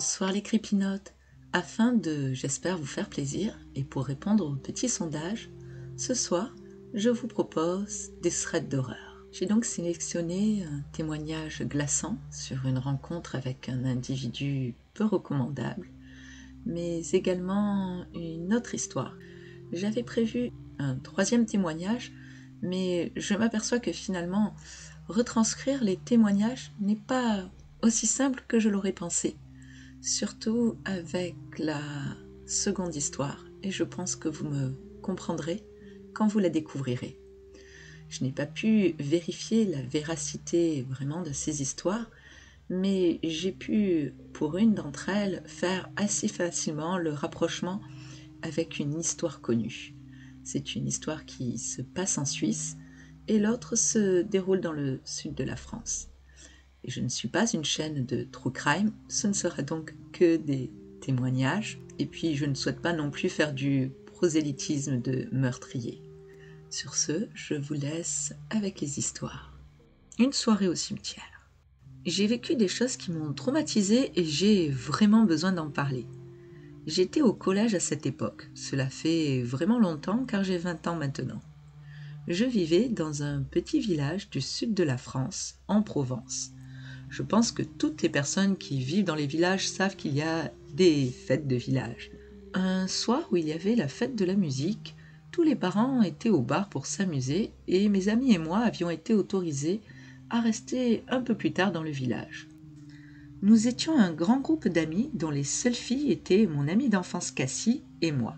Bonsoir les crépinotes. Afin de, j'espère, vous faire plaisir et pour répondre au petit sondage, ce soir, je vous propose des threads d'horreur. J'ai donc sélectionné un témoignage glaçant sur une rencontre avec un individu peu recommandable, mais également une autre histoire. J'avais prévu un troisième témoignage, mais je m'aperçois que finalement, retranscrire les témoignages n'est pas aussi simple que je l'aurais pensé. Surtout avec la seconde histoire, et je pense que vous me comprendrez quand vous la découvrirez. Je n'ai pas pu vérifier la véracité vraiment de ces histoires, mais j'ai pu, pour une d'entre elles, faire assez facilement le rapprochement avec une histoire connue. C'est une histoire qui se passe en Suisse, et l'autre se déroule dans le sud de la France. Et je ne suis pas une chaîne de true crime, ce ne sera donc que des témoignages, et puis je ne souhaite pas non plus faire du prosélytisme de meurtrier. Sur ce, je vous laisse avec les histoires. Une soirée au cimetière. J'ai vécu des choses qui m'ont traumatisée et j'ai vraiment besoin d'en parler. J'étais au collège à cette époque, cela fait vraiment longtemps car j'ai 20 ans maintenant. Je vivais dans un petit village du sud de la France, en Provence. Je pense que toutes les personnes qui vivent dans les villages savent qu'il y a des fêtes de village. Un soir où il y avait la fête de la musique, tous les parents étaient au bar pour s'amuser et mes amis et moi avions été autorisés à rester un peu plus tard dans le village. Nous étions un grand groupe d'amis dont les seules filles étaient mon amie d'enfance Cassie et moi.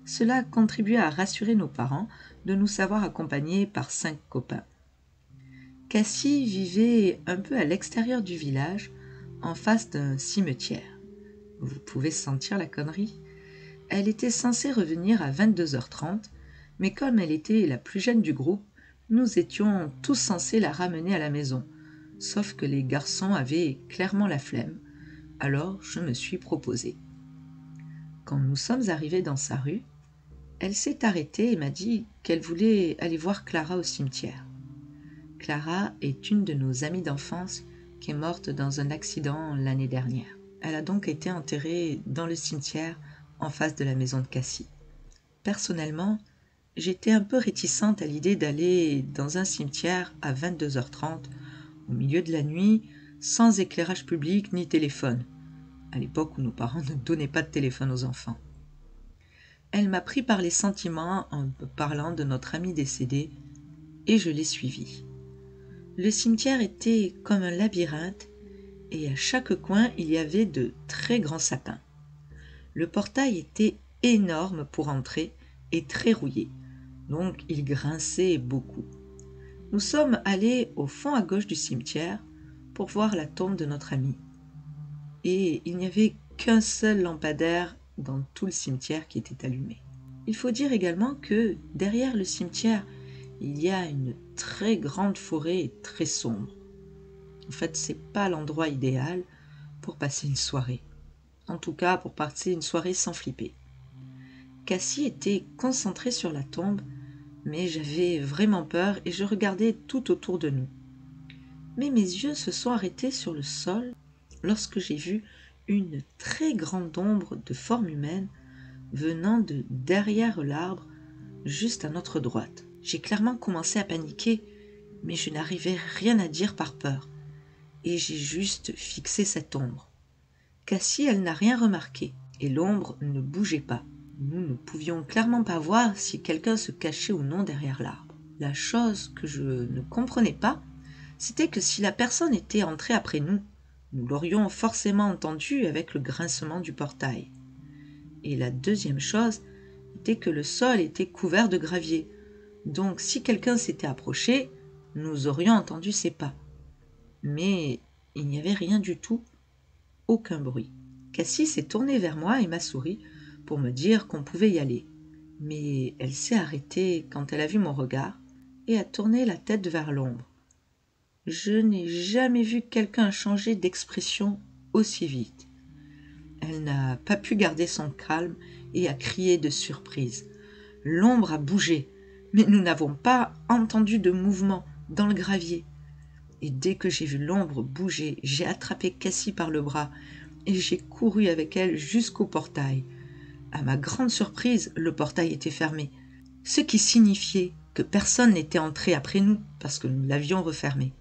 Cela contribuait à rassurer nos parents de nous savoir accompagnés par 5 copains. Cassie vivait un peu à l'extérieur du village, en face d'un cimetière. Vous pouvez sentir la connerie? Elle était censée revenir à 22h30, mais comme elle était la plus jeune du groupe, nous étions tous censés la ramener à la maison, sauf que les garçons avaient clairement la flemme, alors je me suis proposée. Quand nous sommes arrivés dans sa rue, elle s'est arrêtée et m'a dit qu'elle voulait aller voir Clara au cimetière. Clara est une de nos amies d'enfance qui est morte dans un accident l'année dernière. Elle a donc été enterrée dans le cimetière en face de la maison de Cassie. Personnellement, j'étais un peu réticente à l'idée d'aller dans un cimetière à 22h30, au milieu de la nuit, sans éclairage public ni téléphone, à l'époque où nos parents ne donnaient pas de téléphone aux enfants. Elle m'a pris par les sentiments en me parlant de notre amie décédée et je l'ai suivie. Le cimetière était comme un labyrinthe et à chaque coin il y avait de très grands sapins. Le portail était énorme pour entrer et très rouillé, donc il grinçait beaucoup. Nous sommes allés au fond à gauche du cimetière pour voir la tombe de notre amie. Et il n'y avait qu'un seul lampadaire dans tout le cimetière qui était allumé. Il faut dire également que derrière le cimetière, il y a une très grande forêt très sombre. En fait, c'est pas l'endroit idéal pour passer une soirée. En tout cas, pour passer une soirée sans flipper. Cassie était concentrée sur la tombe, mais j'avais vraiment peur et je regardais tout autour de nous. Mais mes yeux se sont arrêtés sur le sol lorsque j'ai vu une très grande ombre de forme humaine venant de derrière l'arbre, juste à notre droite. J'ai clairement commencé à paniquer, mais je n'arrivais rien à dire par peur, et j'ai juste fixé cette ombre. Cassie, elle n'a rien remarqué, et l'ombre ne bougeait pas. Nous ne pouvions clairement pas voir si quelqu'un se cachait ou non derrière l'arbre. La chose que je ne comprenais pas, c'était que si la personne était entrée après nous, nous l'aurions forcément entendu avec le grincement du portail. Et la deuxième chose était que le sol était couvert de gravier. Donc si quelqu'un s'était approché, nous aurions entendu ses pas. Mais il n'y avait rien du tout, aucun bruit. Cassie s'est tournée vers moi et m'a souri pour me dire qu'on pouvait y aller. Mais elle s'est arrêtée quand elle a vu mon regard et a tourné la tête vers l'ombre. Je n'ai jamais vu quelqu'un changer d'expression aussi vite. Elle n'a pas pu garder son calme et a crié de surprise. L'ombre a bougé, mais nous n'avons pas entendu de mouvement dans le gravier. Et dès que j'ai vu l'ombre bouger, j'ai attrapé Cassie par le bras et j'ai couru avec elle jusqu'au portail. À ma grande surprise, le portail était fermé, ce qui signifiait que personne n'était entré après nous parce que nous l'avions refermé.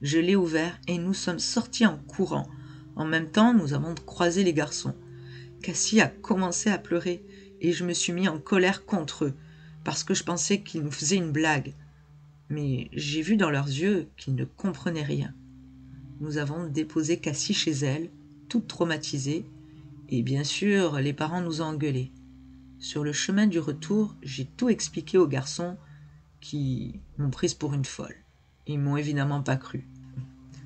Je l'ai ouvert et nous sommes sortis en courant. En même temps, nous avons croisé les garçons. Cassie a commencé à pleurer et je me suis mis en colère contre eux parce que je pensais qu'ils nous faisaient une blague. Mais j'ai vu dans leurs yeux qu'ils ne comprenaient rien. Nous avons déposé Cassie chez elle, toute traumatisée, et bien sûr, les parents nous ont engueulés. Sur le chemin du retour, j'ai tout expliqué aux garçons qui m'ont prise pour une folle. Ils m'ont évidemment pas cru.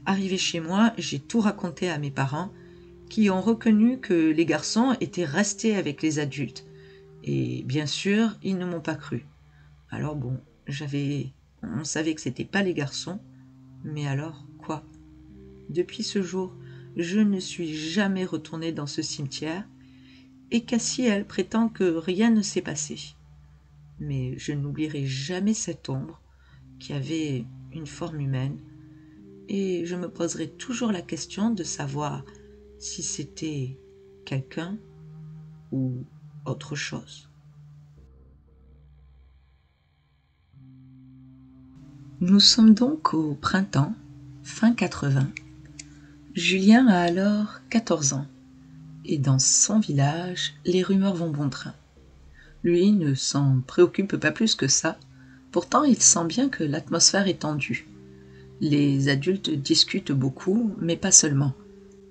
Arrivé chez moi, j'ai tout raconté à mes parents qui ont reconnu que les garçons étaient restés avec les adultes. Et bien sûr, ils ne m'ont pas cru. Alors bon, on savait que c'était pas les garçons, mais alors quoi? Depuis ce jour, je ne suis jamais retournée dans ce cimetière, et Cassie, elle, prétend que rien ne s'est passé. Mais je n'oublierai jamais cette ombre qui avait une forme humaine, et je me poserai toujours la question de savoir si c'était quelqu'un ou autre chose. Nous sommes donc au printemps, fin 80. Julien a alors 14 ans, et dans son village, les rumeurs vont bon train. Lui ne s'en préoccupe pas plus que ça, pourtant il sent bien que l'atmosphère est tendue. Les adultes discutent beaucoup, mais pas seulement.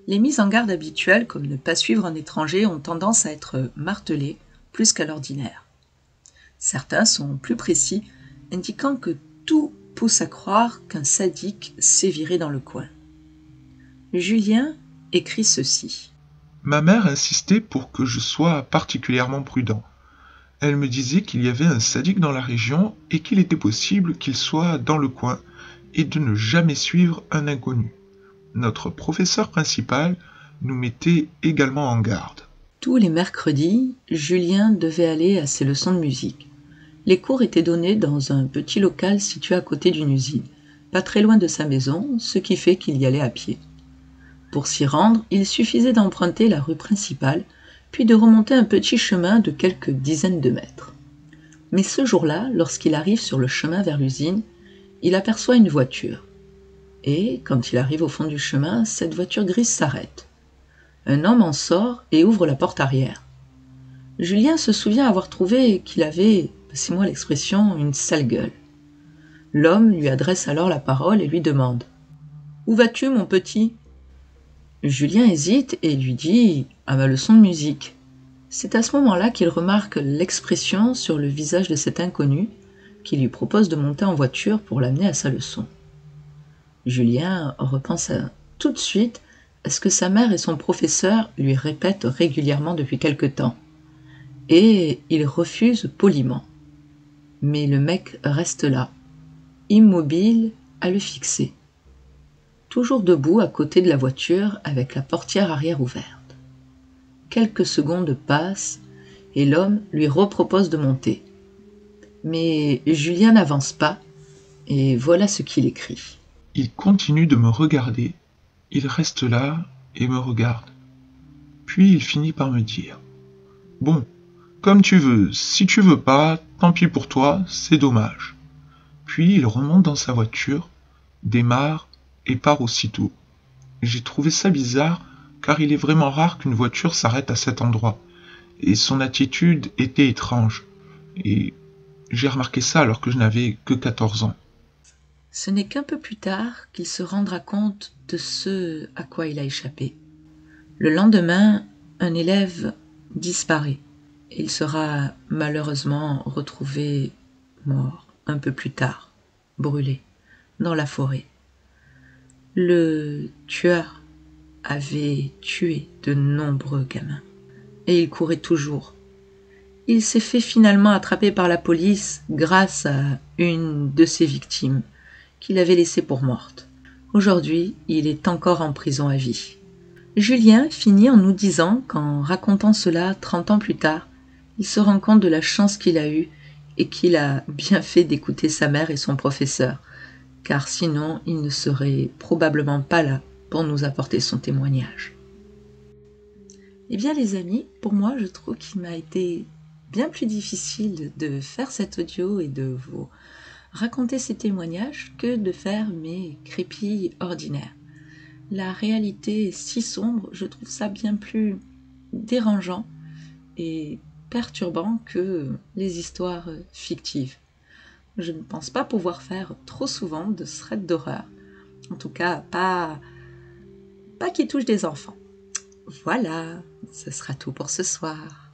Les mises en garde habituelles, comme ne pas suivre un étranger, ont tendance à être martelées plus qu'à l'ordinaire. Certains sont plus précis, indiquant que tout pousse à croire qu'un sadique sévirait dans le coin. Julien écrit ceci. Ma mère insistait pour que je sois particulièrement prudent. Elle me disait qu'il y avait un sadique dans la région et qu'il était possible qu'il soit dans le coin et de ne jamais suivre un inconnu. Notre professeur principal nous mettait également en garde. Tous les mercredis, Julien devait aller à ses leçons de musique. Les cours étaient donnés dans un petit local situé à côté d'une usine, pas très loin de sa maison, ce qui fait qu'il y allait à pied. Pour s'y rendre, il suffisait d'emprunter la rue principale, puis de remonter un petit chemin de quelques dizaines de mètres. Mais ce jour-là, lorsqu'il arrive sur le chemin vers l'usine, il aperçoit une voiture. Et, quand il arrive au fond du chemin, cette voiture grise s'arrête. Un homme en sort et ouvre la porte arrière. Julien se souvient avoir trouvé qu'il avait, passez-moi l'expression, une sale gueule. L'homme lui adresse alors la parole et lui demande « Où vas-tu, mon petit ?» Julien hésite et lui dit « À ma leçon de musique ». C'est à ce moment-là qu'il remarque l'expression sur le visage de cet inconnu qui lui propose de monter en voiture pour l'amener à sa leçon. Julien repense tout de suite à ce que sa mère et son professeur lui répètent régulièrement depuis quelque temps. Et il refuse poliment. Mais le mec reste là, immobile à le fixer. Toujours debout à côté de la voiture avec la portière arrière ouverte. Quelques secondes passent et l'homme lui repropose de monter. Mais Julien n'avance pas et voilà ce qu'il écrit. Il continue de me regarder, il reste là et me regarde. Puis il finit par me dire « Bon, comme tu veux, si tu veux pas, tant pis pour toi, c'est dommage. » Puis il remonte dans sa voiture, démarre et part aussitôt. J'ai trouvé ça bizarre car il est vraiment rare qu'une voiture s'arrête à cet endroit. Et son attitude était étrange. Et j'ai remarqué ça alors que je n'avais que 14 ans. Ce n'est qu'un peu plus tard qu'il se rendra compte de ce à quoi il a échappé. Le lendemain, un élève disparaît et il sera malheureusement retrouvé mort un peu plus tard, brûlé, dans la forêt. Le tueur avait tué de nombreux gamins et il courait toujours. Il s'est fait finalement attraper par la police grâce à une de ses victimes qu'il avait laissée pour morte. Aujourd'hui, il est encore en prison à vie. Julien finit en nous disant qu'en racontant cela 30 ans plus tard, il se rend compte de la chance qu'il a eue et qu'il a bien fait d'écouter sa mère et son professeur, car sinon il ne serait probablement pas là pour nous apporter son témoignage. Eh bien les amis, pour moi je trouve qu'il m'a été bien plus difficile de faire cet audio et de vous raconter ces témoignages que de faire mes crépis ordinaires. La réalité est si sombre, je trouve ça bien plus dérangeant et perturbant que les histoires fictives. Je ne pense pas pouvoir faire trop souvent de threads d'horreur. En tout cas, pas qui touchent des enfants. Voilà, ce sera tout pour ce soir.